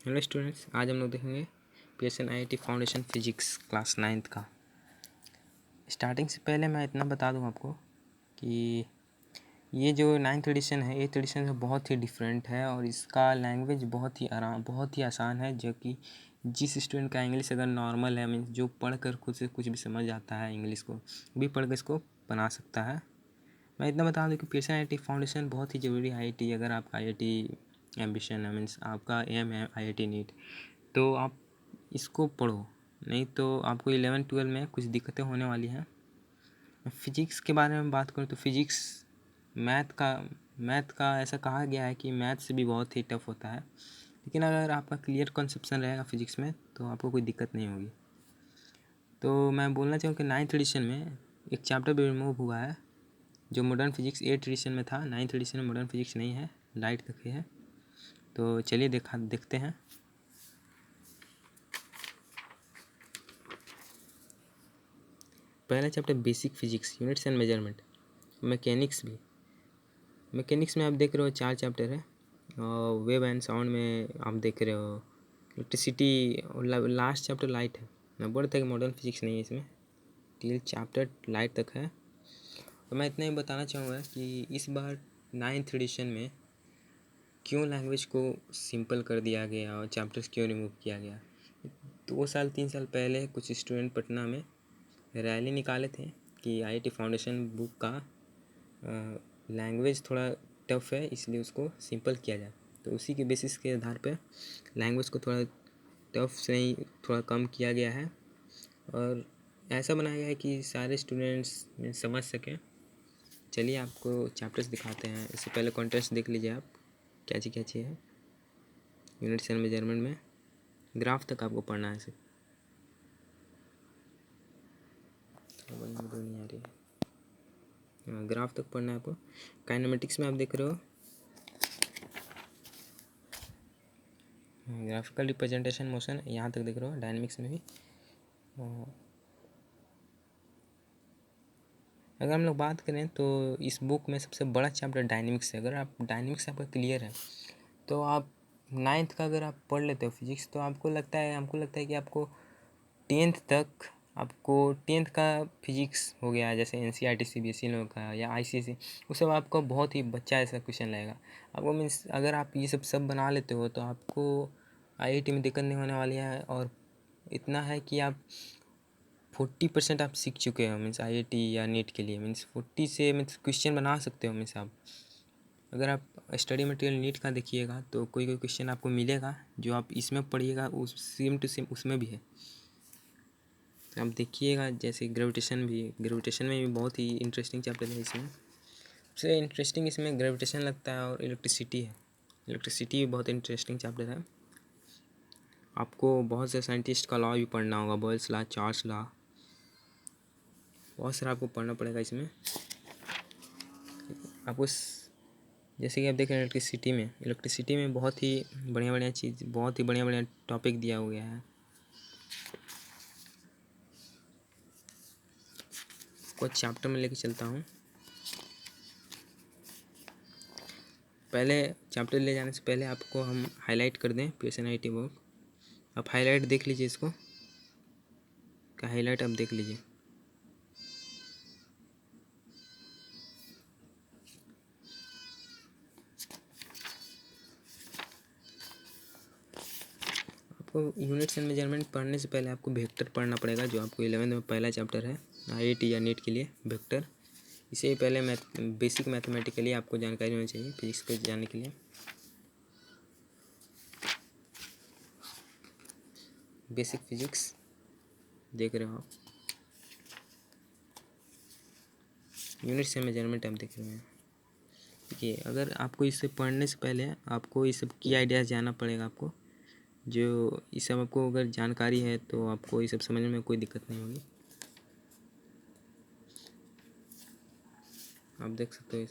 Hello students, आज हम लोग देखेंगे PSN IIT foundation physics class 9th का। स्टार्टिंग से पहले मैं इतना बता दूं आपको कि ये जो 9th एडिशन है, 8th एडिशन से बहुत ही डिफरेंट है और इसका लैंग्वेज बहुत ही आसान है, जो कि जिस स्टूडेंट का इंग्लिश अगर नॉर्मल है, मीन्स जो पढ़ कर खुद से कुछ भी समझ आता है, इंग्लिश को भी पढ़ कर इसको बना सकता है। मैं इतना बता दूं कि पीएसएन आईआईटी फाउंडेशन बहुत ही ज़रूरी है। आईआईटी अगर आपका आईआईटी एम्बिशन है, मीन्स आपका एम है आईआईटी नीट, तो आप इसको पढ़ो, नहीं तो आपको 11-12 में कुछ दिक्कतें होने वाली हैं। फिजिक्स के बारे में बात करूँ तो फिजिक्स मैथ का ऐसा कहा गया है कि मैथ से भी बहुत ही टफ होता है, लेकिन अगर आपका क्लियर कंसेप्शन रहेगा फिजिक्स में तो आपको कोई दिक्कत नहीं होगी। तो मैं बोलना चाहूँ कि 9th एडिशन में एक चैप्टर भी रिमूव हुआ है, जो मॉडर्न फिजिक्स 8th एडिशन में था। 9th एडिशन में मॉडर्न फिजिक्स नहीं है, लाइट तक है। तो चलिए देखते हैं। पहला chapter basic physics, units and measurement. Mechanics में आप देख रहे हो 4 चैप्टर है। वेव एंड साउंड में आप देख रहे हो इलेक्ट्रिसिटी, लास्ट चैप्टर लाइट है। मैं बोलता कि मॉडर्न फिजिक्स नहीं है इसमें, टिल चैप्टर लाइट तक है। तो मैं इतना ही बताना चाहूँगा कि इस बार 9th एडिशन में क्यों लैंग्वेज को सिंपल कर दिया गया और चैप्टर्स क्यों रिमूव किया गया। 2-3 साल पहले कुछ स्टूडेंट पटना में रैली निकाले थे कि आईआईटी फाउंडेशन बुक का लैंग्वेज थोड़ा टफ है, इसलिए उसको सिंपल किया जाए। तो उसी के बेसिस के आधार पे लैंग्वेज को थोड़ा टफ से ही थोड़ा कम किया गया है और ऐसा बनाया गया है कि सारे स्टूडेंट्स समझ सकें। चलिए आपको चैप्टर्स दिखाते हैं। इससे पहले कॉन्टेंट्स देख लीजिए आप, क्या चीज़ है। यूनिट्स एंड मेजरमेंट में ग्राफ तक आपको पढ़ना है सिर्फ, नहीं आ रही है, ग्राफ तक पढ़ना है आपको। काइनेमेटिक्स में आप देख रहे हो ग्राफिकल रिप्रेजेंटेशन मोशन, यहाँ तक देख रहे हो। डायनेमिक्स में भी अगर हम लोग बात करें तो इस बुक में सबसे बड़ा चैप्टर डायनेमिक्स है। अगर आप डायनेमिक्स आपका क्लियर है तो आप 9th का अगर आप पढ़ लेते हो फिजिक्स, तो हमको लगता है कि आपको 10th का फिजिक्स हो गया, जैसे एनसीईआरटी सीबीएसई लोगों का या आईसीएसई, वो सब आपको बहुत ही बच्चा ऐसा क्वेश्चन लगेगा आपको। मीन्स अगर आप ये सब बना लेते हो तो आपको आईआईटी में दिक्कत नहीं होने वाली है। और इतना है कि आप 40% आप सीख चुके हो, मीन्स आईआईटी या नीट के लिए। मीन्स 40 से मीन्स क्वेश्चन बना सकते हो। मीन्स आप अगर आप स्टडी मटेरियल नीट का देखिएगा तो कोई क्वेश्चन आपको मिलेगा जो आप इसमें पढ़िएगा, उस सेम टू सेम उसमें भी है। तो आप देखिएगा, जैसे ग्रेविटेशन में भी बहुत ही इंटरेस्टिंग चैप्टर है। इसमें सबसे इंटरेस्टिंग इसमें ग्रेविटेशन लगता है और इलेक्ट्रिसिटी है। इलेक्ट्रिसिटी भी बहुत इंटरेस्टिंग चैप्टर है। आपको बहुत से साइंटिस्ट का लॉ भी पढ़ना होगा, बॉयल्स लॉ, चार्ल्स लॉ, बहुत सारा आपको पढ़ना पड़ेगा इसमें। आपको जैसे कि आप देख रहे हैं इलेक्ट्रिसिटी में बहुत ही बढ़िया टॉपिक दिया हो गया है। कुछ चैप्टर में लेके चलता हूँ। पहले चैप्टर ले जाने से पहले आपको हम हाईलाइट कर दें पीएसएन आईआईटी बुक। आप हाईलाइट देख लीजिए, इसको का हाईलाइट आप देख लीजिए। आपको यूनिट्स एंड मेजरमेंट पढ़ने से पहले आपको वेक्टर पढ़ना पड़ेगा, जो आपको 11th में पहला चैप्टर है आईआईटी या नीट के लिए वेक्टर। इसे ही पहले बेसिक मैथमेटिकली आपको जानकारी होनी चाहिए फिजिक्स को जानने के लिए। बेसिक फिजिक्स देख रहे हो आप, यूनिट्स एंड मेजरमेंट आप देख रहे हैं। देखिए, अगर आपको इसे पढ़ने से पहले आपको इस सब की आइडियाज़ जानना पड़ेगा। आपको जो इस सब आपको अगर जानकारी है तो आपको ये सब समझने में कोई दिक्कत नहीं होगी। आप देख सकते हो।